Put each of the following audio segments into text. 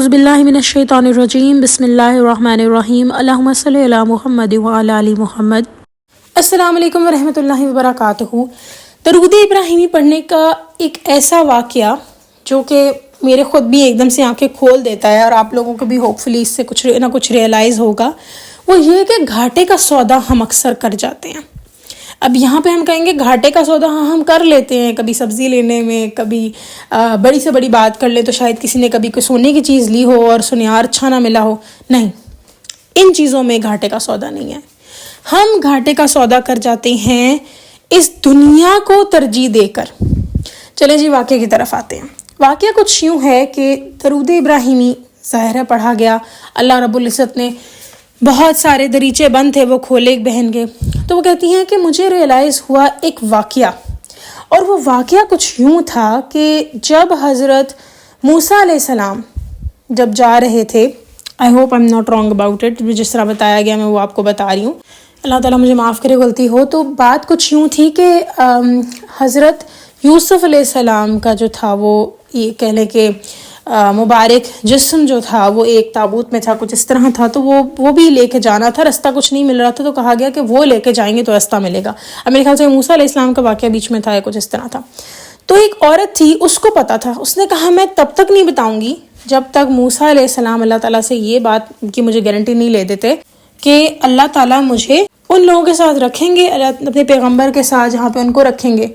اعوذ باللہ من الشیطان الرجیم بسم اللہ الرحمن الرحیم اللہم صلی علی محمد وعلی آل محمد۔ السلام علیکم ورحمۃ اللہ وبرکاتہ۔ درود ابراہیمی پڑھنے کا ایک ایسا واقعہ جو کہ میرے خود بھی ایک دم سے آنکھیں کھول دیتا ہے اور آپ لوگوں کو بھی ہوپ فلی اس سے کچھ نہ کچھ ریئلائز ہوگا، وہ یہ کہ گھاٹے کا سودا ہم اکثر کر جاتے ہیں۔ اب یہاں پہ ہم کہیں گے گھاٹے کا سودا ہم کر لیتے ہیں، کبھی سبزی لینے میں، کبھی بڑی سے بڑی بات کر لیں تو شاید کسی نے کبھی کوئی سونے کی چیز لی ہو اور سنیار اچھا نہ ملا ہو۔ نہیں، ان چیزوں میں گھاٹے کا سودا نہیں ہے۔ ہم گھاٹے کا سودا کر جاتے ہیں اس دنیا کو ترجیح دے کر۔ چلیں جی واقعے کی طرف آتے ہیں۔ واقعہ کچھ یوں ہے کہ درود ابراہیمی ظاہر ہے پڑھا گیا، اللہ رب العزت نے بہت سارے دریچے بند تھے وہ کھولے ایک بہن کے، تو وہ کہتی ہیں کہ مجھے ریئلائز ہوا ایک واقعہ، اور وہ واقعہ کچھ یوں تھا کہ جب حضرت موسیٰ علیہ السلام جب جا رہے تھے، I hope I am not wrong about it, جس طرح بتایا گیا میں وہ آپ کو بتا رہی ہوں، اللہ تعالیٰ مجھے معاف کرے غلطی ہو، تو بات کچھ یوں تھی کہ حضرت یوسف علیہ السلام کا جو تھا وہ یہ کہہ لیں کہ مبارک جسم جو تھا وہ ایک تابوت میں تھا، کچھ اس طرح تھا، تو وہ بھی لے کے جانا تھا، رستہ کچھ نہیں مل رہا تھا، تو کہا گیا کہ وہ لے کے جائیں گے تو رستہ ملے گا۔ اب میرے خیال سے موسیٰ علیہ السلام کا واقعہ بیچ میں تھا یا کچھ اس طرح تھا۔ تو ایک عورت تھی، اس کو پتا تھا، اس نے کہا میں تب تک نہیں بتاؤں گی جب تک موسیٰ علیہ السلام اللہ تعالیٰ سے یہ بات کی مجھے گارنٹی نہیں لے دیتے کہ اللہ تعالیٰ مجھے ان لوگوں کے ساتھ رکھیں گے، اپنے پیغمبر کے ساتھ جہاں پہ ان کو رکھیں گے۔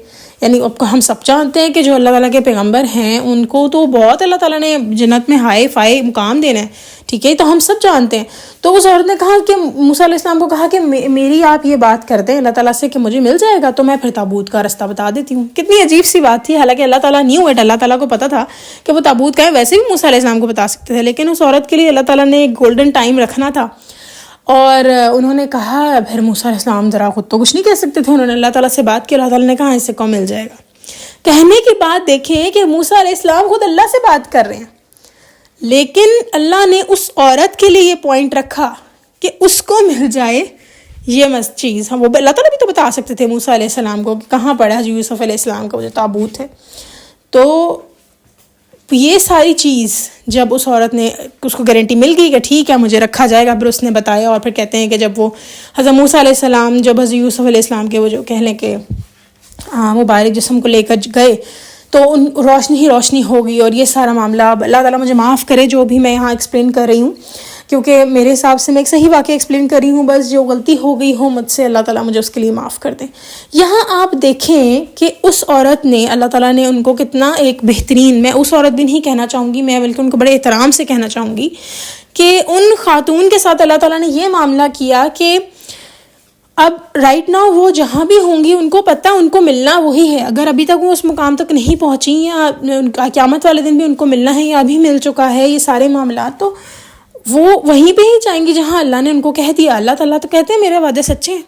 یعنی اب ہم سب جانتے ہیں کہ جو اللہ تعالیٰ کے پیغمبر ہیں ان کو تو بہت اللہ تعالیٰ نے جنت میں ہائے فائے مقام دینا ہے، ٹھیک ہے، تو ہم سب جانتے ہیں۔ تو اس عورت نے کہا کہ موسیٰ علیہ السلام کو کہا کہ میری آپ یہ بات کر دیں اللہ تعالیٰ سے کہ مجھے مل جائے گا تو میں پھر تابوت کا رستہ بتا دیتی ہوں۔ کتنی عجیب سی بات تھی، حالانکہ اللہ تعالیٰ نیو اٹ، اللہ تعالیٰ کو پتا تھا کہ وہ تابوت کا ہے، ویسے بھی موسیٰ علیہ السلام کو بتا سکتے تھے، لیکن اس عورت کے لیے اللہ تعالیٰ نے ایک گولڈن ٹائم رکھنا تھا، اور انہوں نے کہا پھر موسیٰ علیہ السلام ذرا خود تو کچھ نہیں کہہ سکتے تھے، انہوں نے اللہ تعالیٰ سے بات کی، اللہ تعالیٰ نے کہا اس سے کو مل جائے گا۔ کہنے کی بات دیکھیں کہ موسیٰ علیہ السلام خود اللہ سے بات کر رہے ہیں، لیکن اللہ نے اس عورت کے لیے یہ پوائنٹ رکھا کہ اس کو مل جائے یہ چیز۔ وہ اللہ تعالیٰ بھی تو بتا سکتے تھے موسیٰ علیہ السلام کو کہ کہاں پڑا ہے یوسف علیہ السلام کا وہ جو تابوت ہے۔ تو یہ ساری چیز جب اس عورت نے اس کو گارنٹی مل گئی کہ ٹھیک ہے مجھے رکھا جائے گا، پھر اس نے بتایا، اور پھر کہتے ہیں کہ جب وہ حضرت موسیٰ علیہ السلام جب حضرت یوسف علیہ السلام کے وہ جو کہہ لیں کہ مبارک جسم کو لے کر گئے تو ان روشنی ہی روشنی ہو گئی، اور یہ سارا معاملہ اب اللہ تعالیٰ مجھے معاف کرے جو بھی میں یہاں ایکسپلین کر رہی ہوں، کیونکہ میرے حساب سے میں ایک صحیح واقعہ ایکسپلین کر رہی ہوں، بس جو غلطی ہو گئی ہو مجھ سے اللہ تعالیٰ مجھے اس کے لیے معاف کر دیں۔ یہاں آپ دیکھیں کہ اس عورت نے اللہ تعالیٰ نے ان کو کتنا ایک بہترین، میں اس عورت بھی نہیں کہنا چاہوں گی، میں بلکہ ان کو بڑے احترام سے کہنا چاہوں گی کہ ان خاتون کے ساتھ اللہ تعالیٰ نے یہ معاملہ کیا کہ اب رائٹ ناؤ وہ جہاں بھی ہوں گی ان کو پتہ ان کو ملنا وہی ہے، اگر ابھی تک وہ اس مقام تک نہیں پہنچی یا قیامت والے دن بھی ان کو ملنا ہے یا ابھی مل چکا ہے یہ سارے معاملات، تو وہ وہیں پہ ہی جائیں گی جہاں اللہ نے ان کو کہہ دیا۔ اللہ تعالیٰ تو کہتے ہیں میرے وعدے سچے ہیں،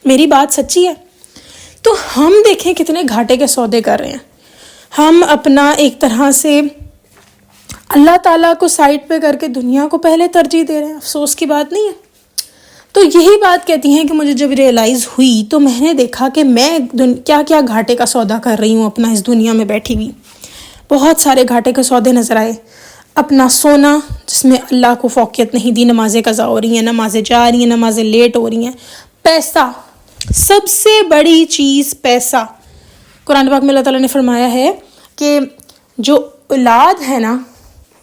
میری بات سچی ہے۔ تو ہم دیکھیں کتنے گھاٹے کے سودے کر رہے ہیں، ہم اپنا ایک طرح سے اللہ تعالیٰ کو سائڈ پہ کر کے دنیا کو پہلے ترجیح دے رہے ہیں، افسوس کی بات نہیں ہے۔ تو یہی بات کہتی ہیں کہ مجھے جب ریئلائز ہوئی تو میں نے دیکھا کہ میں کیا کیا گھاٹے کا سودا کر رہی ہوں اپنا اس دنیا میں بیٹھی ہوئی۔ بہت سارے گھاٹے کے سودے نظر آئے۔ اپنا سونا جس میں اللہ کو فوقیت نہیں دی، نمازیں قضا ہو رہی ہیں، نمازیں جا رہی ہیں، نمازیں لیٹ ہو رہی ہیں۔ پیسہ، سب سے بڑی چیز پیسہ۔ قرآن پاک میں اللہ تعالیٰ نے فرمایا ہے کہ جو اولاد ہے نا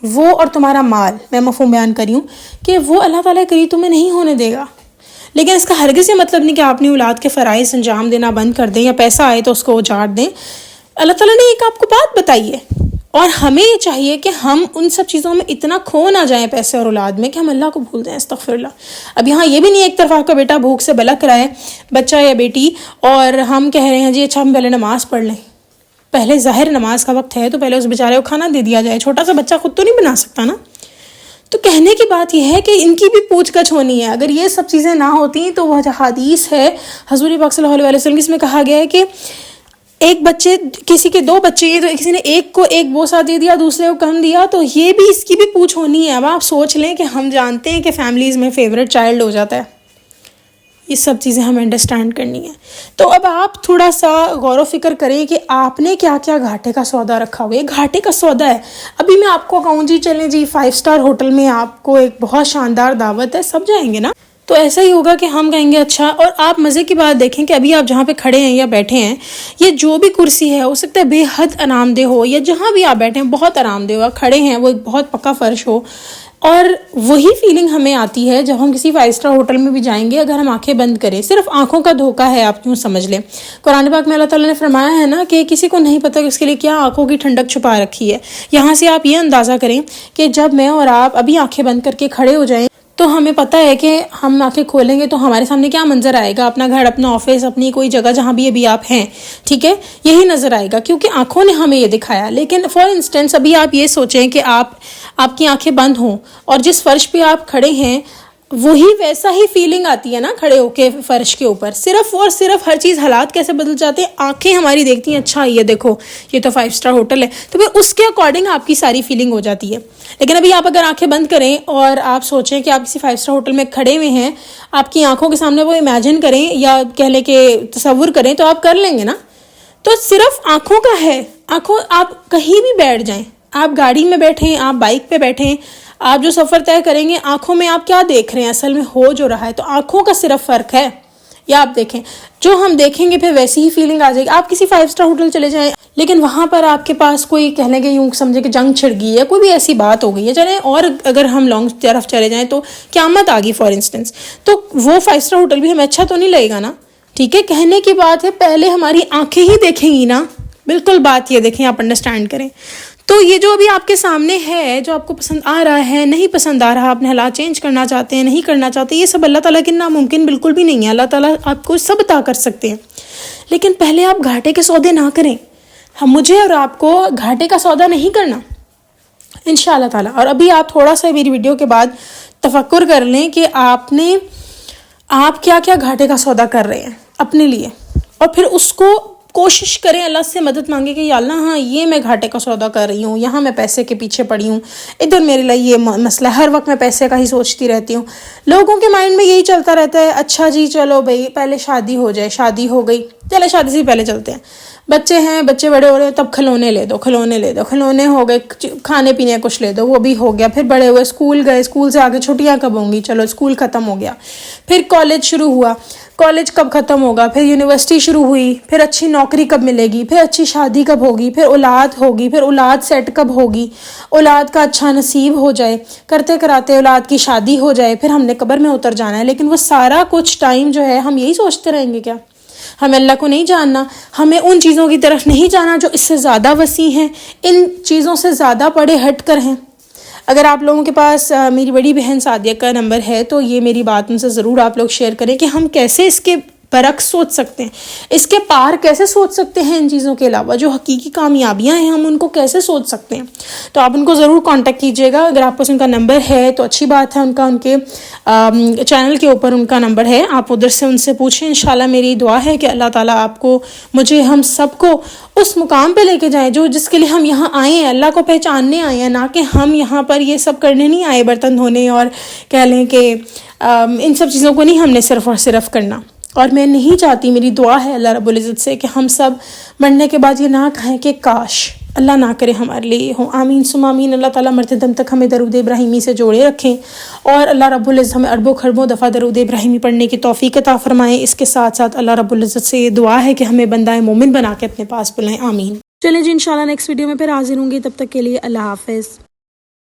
وہ اور تمہارا مال، میں مفہوم بیان کری ہوں کہ وہ اللہ تعالیٰ کے قریب تمہیں نہیں ہونے دے گا، لیکن اس کا ہرگز یہ مطلب نہیں کہ آپ اپنی اولاد کے فرائض انجام دینا بند کر دیں یا پیسہ آئے تو اس کو اجاڑ دیں۔ اللہ تعالیٰ نے ایک آپ کو بات بتائی ہے، اور ہمیں یہ چاہیے کہ ہم ان سب چیزوں میں اتنا کھو نہ جائیں پیسے اور اولاد میں کہ ہم اللہ کو بھول دیں، استغفر اللہ۔ اب یہاں یہ بھی نہیں ایک طرف آپ کا بیٹا بھوک سے بلک رہا ہے، بچہ یا بیٹی، اور ہم کہہ رہے ہیں جی اچھا ہم پہلے نماز پڑھ لیں۔ پہلے ظاہر نماز کا وقت ہے تو پہلے اس بیچارے کو کھانا دے دیا جائے، چھوٹا سا بچہ خود تو نہیں بنا سکتا نا۔ تو کہنے کی بات یہ ہے کہ ان کی بھی پوچھ گچھ ہونی ہے، اگر یہ سب چیزیں نہ ہوتی تو وہ حدیث ہے حضور پاک صلی اللہ علیہ وسلم اس میں کہا گیا ہے کہ ایک بچے، کسی کے دو بچے ہیں تو کسی نے ایک کو ایک بوسہ دے دیا، دوسرے کو کم دیا، تو یہ بھی اس کی بھی پوچھ ہونی ہے۔ اب آپ سوچ لیں کہ ہم جانتے ہیں کہ فیملیز میں فیوریٹ چائلڈ ہو جاتا ہے، یہ سب چیزیں ہمیں انڈرسٹینڈ کرنی ہیں. تو اب آپ تھوڑا سا غور و فکر کریں کہ آپ نے کیا کیا گھاٹے کا سودا رکھا ہوا ہے. گھاٹے کا سودا ہے. ابھی میں آپ کو کہوں جی چلیں جی 5 اسٹار ہوٹل میں آپ کو ایک بہت شاندار دعوت ہے, سب جائیں گے نا. تو ایسا ہی ہوگا کہ ہم کہیں گے اچھا. اور آپ مزے کی بات دیکھیں کہ ابھی آپ جہاں پہ کھڑے ہیں یا بیٹھے ہیں, یہ جو بھی کرسی ہے ہو سکتا ہے بے حد آرام دہ ہو, یا جہاں بھی آپ بیٹھے ہیں بہت آرام دہ ہو, کھڑے ہیں وہ ایک بہت پکا فرش ہو. اور وہی فیلنگ ہمیں آتی ہے جب ہم کسی 5 اسٹار ہوٹل میں بھی جائیں گے اگر ہم آنکھیں بند کریں. صرف آنکھوں کا دھوکہ ہے, آپ کیوں سمجھ لیں. قرآن پاک میں اللہ تعالیٰ نے فرمایا ہے نا کہ کسی کو نہیں پتہ کہ اس کے لیے کیا آنکھوں کی ٹھنڈک چھپا رکھی ہے. یہاں سے آپ یہ اندازہ کریں کہ جب میں اور آپ ابھی آنکھیں بند کر کے کھڑے ہو جائیں تو ہمیں پتہ ہے کہ ہم آنکھیں کھولیں گے تو ہمارے سامنے کیا منظر آئے گا. اپنا گھر, اپنا آفس, اپنی کوئی جگہ جہاں بھی ابھی آپ ہیں, ٹھیک ہے, یہی نظر آئے گا کیونکہ آنکھوں نے ہمیں یہ دکھایا. لیکن فار انسٹنس ابھی آپ یہ سوچیں کہ آپ کی آنکھیں بند ہوں اور جس فرش پہ آپ کھڑے ہیں وہی ویسا ہی فیلنگ آتی ہے نا کھڑے ہو کے فرش کے اوپر. صرف اور صرف ہر چیز, حالات کیسے بدل جاتے ہیں. آنکھیں ہماری دیکھتی ہیں اچھا یہ دیکھو یہ تو 5 اسٹار ہوٹل ہے, تو پھر اس کے اکارڈنگ آپ کی ساری فیلنگ ہو جاتی ہے. لیکن ابھی آپ اگر آنکھیں بند کریں اور آپ سوچیں کہ آپ کسی 5 اسٹار ہوٹل میں کھڑے ہوئے ہیں, آپ کی آنکھوں کے سامنے وہ امیجن کریں یا کہہ لیں کہ تصور کریں, تو آپ کر لیں گے نا. تو صرف آنکھوں کا ہے. آنکھوں, آپ کہیں بھی بیٹھ جائیں, آپ گاڑی میں بیٹھیں, آپ بائک پہ بیٹھیں, آپ جو سفر طے کریں گے آنکھوں میں آپ کیا دیکھ رہے ہیں, اصل میں ہو جو رہا ہے. تو آنکھوں کا صرف فرق ہے. یا آپ دیکھیں جو ہم دیکھیں گے پھر ویسی ہی فیلنگ آ جائے گی. آپ کسی 5 اسٹار ہوٹل چلے جائیں لیکن وہاں پر آپ کے پاس کوئی کہہ لیں کہ یوں سمجھے کہ جنگ چھڑ گئی ہے, کوئی بھی ایسی بات ہو گئی ہے, چلیں اور اگر ہم لانگ طرف چلے جائیں تو قیامت آ گئی فار انسٹنس, تو وہ 5 اسٹار ہوٹل بھی ہمیں اچھا تو نہیں لگے گا نا. ٹھیک ہے, کہنے کی بات ہے پہلے ہماری آنکھیں ہی دیکھیں گی نا. بالکل بات یہ دیکھیں, آپ انڈرسٹینڈ کریں. تو یہ جو ابھی آپ کے سامنے ہے, جو آپ کو پسند آ رہا ہے, نہیں پسند آ رہا, اپنے حالات چینج کرنا چاہتے ہیں, نہیں کرنا چاہتے, یہ سب اللہ تعالیٰ کے ناممکن بالکل بھی نہیں ہے. اللہ تعالیٰ آپ کو سب عطا کر سکتے ہیں. لیکن پہلے آپ گھاٹے کے سودے نہ کریں. مجھے اور آپ کو گھاٹے کا سودا نہیں کرنا انشاءاللہ تعالیٰ. اور ابھی آپ تھوڑا سا میری ویڈیو کے بعد تفکر کر لیں کہ آپ کیا کیا گھاٹے کا سودا کر رہے ہیں اپنے لیے, اور پھر اس کو کوشش کریں اللہ سے مدد مانگے کہ یا اللہ ہاں یہ میں گھاٹے کا سودا کر رہی ہوں, یہاں میں پیسے کے پیچھے پڑی ہوں, ادھر میرے لیے یہ مسئلہ, ہر وقت میں پیسے کا ہی سوچتی رہتی ہوں. لوگوں کے مائنڈ میں یہی چلتا رہتا ہے, اچھا جی چلو بھائی پہلے شادی ہو جائے, شادی ہو گئی, چلے شادی سے پہلے چلتے ہیں, بچے ہیں, بچے بڑے ہو رہے ہیں, تب کھلونے لے دو, کھلونے ہو گئے, کھانے پینے کچھ لے دو, وہ بھی ہو گیا. پھر بڑے ہوئے, اسکول گئے, اسکول سے آگے چھٹیاں کب ہوں گی, چلو اسکول ختم ہو گیا. پھر کالج شروع ہوا, کالج کب ختم ہوگا, پھر یونیورسٹی شروع ہوئی, پھر اچھی نوکری کب ملے گی, پھر اچھی شادی کب ہوگی, پھر اولاد ہوگی, پھر اولاد سیٹ کب ہوگی, اولاد کا اچھا نصیب ہو جائے, کرتے کراتے اولاد کی شادی ہو جائے, پھر ہم نے قبر میں اتر جانا ہے. لیکن وہ سارا کچھ ٹائم جو ہے ہم یہی سوچتے رہیں گے کیا؟ ہمیں اللہ کو نہیں جاننا, ہمیں ان چیزوں کی طرف نہیں جانا جو اس سے زیادہ وسیع ہیں, ان چیزوں سے زیادہ پڑے ہٹ کر ہیں. اگر آپ لوگوں کے پاس میری بڑی بہن سعدیہ کا نمبر ہے تو یہ میری بات ان سے ضرور آپ لوگ شیئر کریں کہ ہم کیسے اس کے برعکس سوچ سکتے ہیں, اس کے پار کیسے سوچ سکتے ہیں, ان چیزوں کے علاوہ جو حقیقی کامیابیاں ہیں ہم ان کو کیسے سوچ سکتے ہیں. تو آپ ان کو ضرور کانٹیکٹ کیجیے گا. اگر آپ پاس ان کا نمبر ہے تو اچھی بات ہے, ان کے چینل کے اوپر ان کا نمبر ہے, آپ ادھر سے ان سے پوچھیں. انشاءاللہ میری دعا ہے کہ اللہ تعالیٰ آپ کو, مجھے, ہم سب کو اس مقام پہ لے کے جائیں جس کے لیے ہم یہاں آئے ہیں, اللہ کو پہچاننے آئے ہیں, نہ کہ ہم یہاں پر یہ سب کرنے نہیں آئے, برتن دھونے اور کہہ لیں کہ ان سب چیزوں کو نہیں ہم نے صرف اور صرف کرنا. اور میں نہیں چاہتی, میری دعا ہے اللہ رب العزت سے کہ ہم سب مرنے کے بعد یہ نہ کہیں کہ کاش, اللہ نہ کرے ہمارے لیے ہو. آمین ثم آمین. اللہ تعالیٰ مرتے دم تک ہمیں درود ابراہیمی سے جوڑے رکھیں, اور اللہ رب العزت ہمیں اربوں خربوں دفعہ درود ابراہیمی پڑھنے کی توفیق عطا فرمائیں. اس کے ساتھ ساتھ اللہ رب العزت سے یہ دعا ہے کہ ہمیں بندہ مومن بنا کے اپنے پاس بلائیں. آمین. چلیں جی, انشاءاللہ نیکسٹ ویڈیو میں پھر حاضر ہوں گی. تب تک کے لیے اللہ حافظ.